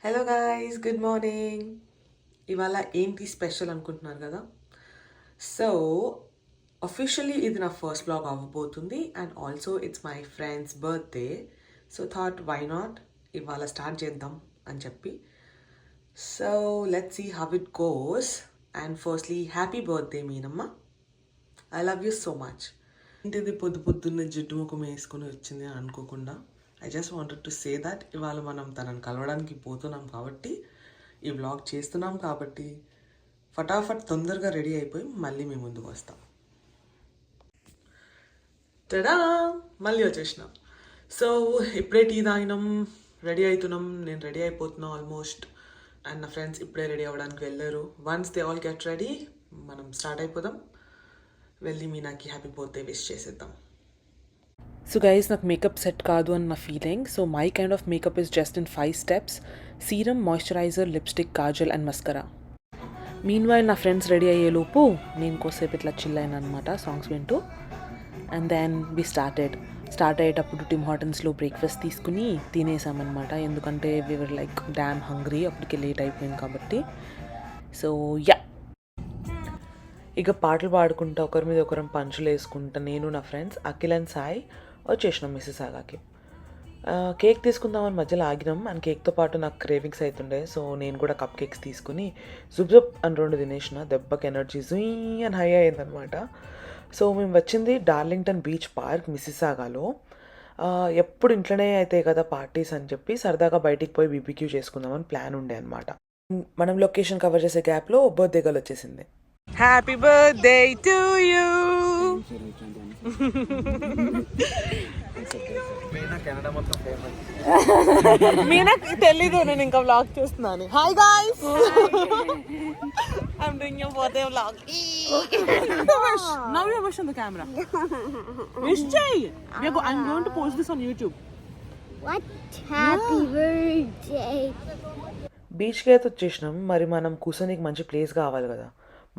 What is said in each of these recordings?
Hello guys, good morning. ఇవాళ ఏంటి special అనుకుంటున్నారు కదా. సో అఫీషియలీ ఇది నా ఫస్ట్ బ్లాగ్ అవ్వబోతుంది and also it's my friend's birthday. So thought why not ఇవాళ స్టార్ట్ చేద్దాం అని చెప్పి. So let's see how it goes. And firstly happy birthday Meenamma. I love you so much. ఇంటిది పొద్దు పొద్దున్న జిడ్డు ముఖం వేసుకుని వచ్చింది అని అనుకోకుండా I just wanted to say that ఇవాళ మనం తనని కలవడానికి పోతున్నాం కాబట్టి, ఈ వ్లాగ్ చేస్తున్నాం కాబట్టి ఫటాఫట్ తొందరగా రెడీ అయిపోయి మళ్ళీ మేము ముందుకు వస్తాం. టడా, మళ్ళీ వచ్చేసినాం. సో ఇప్పుడే టీ తాగినాం, రెడీ అవుతున్నాం. నేను రెడీ అయిపోతున్నాం ఆల్మోస్ట్. అండ్ నా ఫ్రెండ్స్ ఇప్పుడే రెడీ అవ్వడానికి వెళ్ళారు. Once they all get ready మనం స్టార్ట్ అయిపోదాం. వెళ్ళి మీనాకి హ్యాపీ బర్త్డే విష్ చేసేద్దాం. సో గైస్, నాకు మేకప్ సెట్ కాదు అని నా feeling. So my kind of makeup is just in 5 steps: serum, moisturiser, lipstick, Kajal and mascara. Mean while నా ఫ్రెండ్స్ రెడీ అయ్యేలోపు నేను కోసేపు ఇట్లా చిల్ అయినా అనమాట సాంగ్స్ వింటూ. అండ్ దెన్ వి స్టార్ట్ అయ్యేటప్పుడు టిమ్ హార్టన్స్లో బ్రేక్ఫాస్ట్ తీసుకుని తినేసామన్నమాట. ఎందుకంటే వీవర్ లైక్ డామ్ హంగ్రీ, అప్పటికే లేట్ అయిపోయింది కాబట్టి. సో యా, ఇక పాటలు పాడుకుంటా ఒకరి మీద ఒకరం పంచులు వేసుకుంటా నేను నా ఫ్రెండ్స్ అఖిల్ అండ్ సాయి వచ్చేసినాం మిస్సెసాగాకి. కేక్ తీసుకుందామని మధ్యలో ఆగినాం. అండ్ కేక్తో పాటు నాకు క్రేవింగ్స్ అవుతుండే. సో నేను కూడా కప్ కేక్స్ తీసుకుని జుబ్ అని 2 తినేసిన. దెబ్బకి ఎనర్జీ జుయ్ అని హై అయిందనమాట. సో మేము వచ్చింది డార్లింగ్టన్ బీచ్ పార్క్ మిస్సెసాగాలో. ఎప్పుడు ఇంట్లోనే అయితే కదా పార్టీస్ అని చెప్పి సరదాగా బయటికి పోయి బీబీక్యూ చేసుకుందామని ప్లాన్ ఉండే అనమాట. మనం లొకేషన్ కవర్ చేసే గ్యాప్లో బర్త్డే గర్ల్ వచ్చేసింది. Happy birthday to you. మీనాకి తెలీదు నేను ఇంకా వ్లాగ్ చేస్తున్నాను. Hi guys, I'm doing your birthday vlog. Now you wish on the camera. Wish చేయి. I'm going to post this on YouTube. What? Happy birthday. బీచ్కి అయితే వచ్చేసినాం. మరి మనం కూర్చోనికి మంచి ప్లేస్ కావాలి కదా,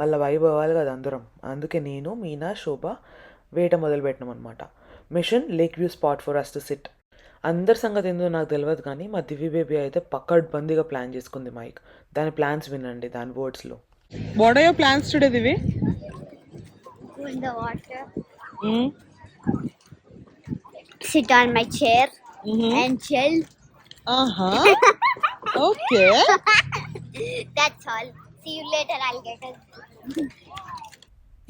మళ్ళీ వైబ్ అవ్వాలి కదా అందరం. అందుకే నేను, మీనా, శోభ వేట మొదలు పెట్టినాం అనమాట. Mission lake view spot for us to sit. అందరి సంగతి ఏందో నాకు తెలియదు కానీ మా దివి బేబీ అయితే పక్కడ్బందీగా ప్లాన్ చేసుకుంది మైక్. దాని ప్లాన్స్ వినండి దాని వర్డ్స్లో. What are your plans today Divi? Go in the water. Sit on my chair and chill. Okay. That's all. See you later, alligator.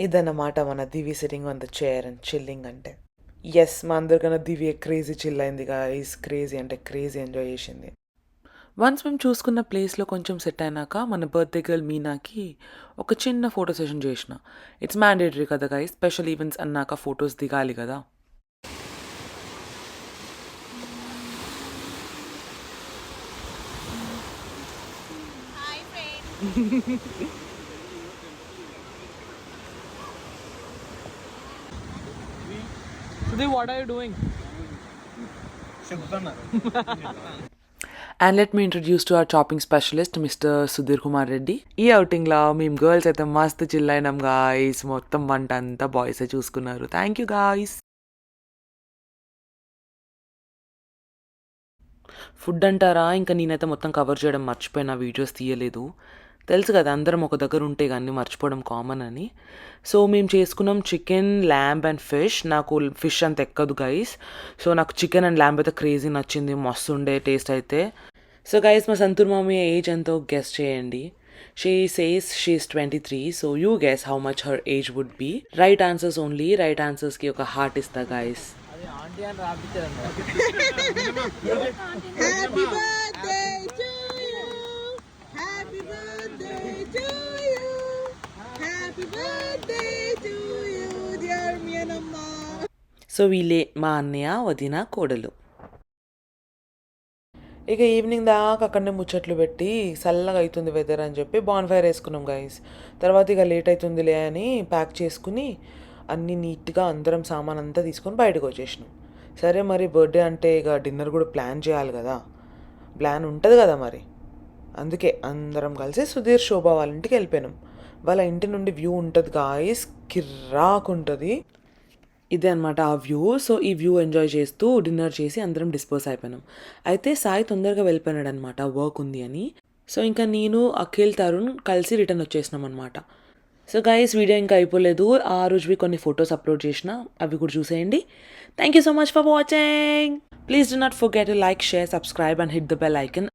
ఇదన్నమాట మన Divi sitting on the chair and chilling అంటే. Yes, మా అందరికన్నా Divi crazy chill అయింది. Is crazy అంటే crazy enjoy చేసింది. Once మేము చూసుకున్న ప్లేస్లో కొంచెం సెట్ అయినాక మన బర్త్డే గర్ల్ మీనాకి ఒక చిన్న ఫోటో సెషన్ చేసిన. ఇట్స్ మ్యాండేటరీ కదా గాయ్, స్పెషల్ ఈవెంట్స్ అన్నాక ఫొటోస్ దిగాలి కదా. What are you doing? And let me introduce to our shopping specialist, Mr. Sudhir Kumar Reddy. ఈ అవుటింగ్లో మేము గర్ల్స్ అయితే మస్తు చిల్ అయినాం గాయస్. మొత్తం వంట అంతా బాయ్సే చూసుకున్నారు. Thank you guys. ఫుడ్ అంటారా, ఇంకా నేనైతే మొత్తం కవర్ చేయడం మర్చిపోయినా, వీడియోస్ తీయలేదు. తెలుసు కదా అందరం ఒక దగ్గర ఉంటే కానీ మర్చిపోవడం కామన్ అని. సో మేము చేసుకున్నాం చికెన్, ల్యాంబ్ అండ్ ఫిష్. నాకు ఫిష్ అంత ఎక్కదు గైస్. సో నాకు చికెన్ అండ్ ల్యాంబ్ అయితే క్రేజీ నచ్చింది, మస్తు ఉండే టేస్ట్ అయితే. సో గైస్, మా సంతూర్ మామీ ఏజ్ ఎంతో గెస్ చేయండి. She says she is 23. So you guess how much her age would be. Right answers only. Right ఆన్సర్స్కి ఒక హార్ట్ ఇస్తా guys. Happy birthday to you, happy birthday to you, happy birthday to you dear మీనమ్మ. So వీళ్ళే మా అన్నయ్య, వదిన, కోడలు. ఇక evening దాకా అక్కడనే ముచ్చట్లు పెట్టి చల్లగా అవుతుంది వెదర్ అని చెప్పి బాన్ఫైర్ వేసుకున్నాం గైస్. తర్వాత ఇక లేట్ అవుతుందిలే అని ప్యాక్ చేసుకుని అన్నీ నీట్గా అందరం సామాన్ అంతా తీసుకొని బయటకు వచ్చేసినాం. సరే మరి బర్త్డే అంటే ఇక డిన్నర్ కూడా ప్లాన్ చేయాలి కదా, ప్లాన్ ఉంటుంది కదా మరి. అందుకే అందరం కలిసి సుధీర్, శోభ వాళ్ళ ఇంటికి వెళ్ళిపోయినాం. వాళ్ళ ఇంటి నుండి వ్యూ ఉంటుంది గాయస్, కిర్రాకు ఉంటుంది. ఇదే అనమాట ఆ వ్యూ. సో ఈ వ్యూ ఎంజాయ్ చేస్తూ డిన్నర్ చేసి అందరం డిస్పోజ్ అయిపోయినాం. అయితే సాయి తొందరగా వెళ్ళిపోయినాడు అనమాట, వర్క్ ఉంది అని. సో ఇంకా నేను, అఖిల్, తరుణ్ కలిసి రిటర్న్ వచ్చేసినాం అనమాట. సో గైస్, వీడియో ఇంకా అయిపోలేదు. ఆ రోజువి కొన్ని ఫొటోస్ అప్లోడ్ చేసిన, అవి కూడా చూసేయండి. Thank you so much for watching. Please do not forget to like, share, subscribe and hit the bell icon.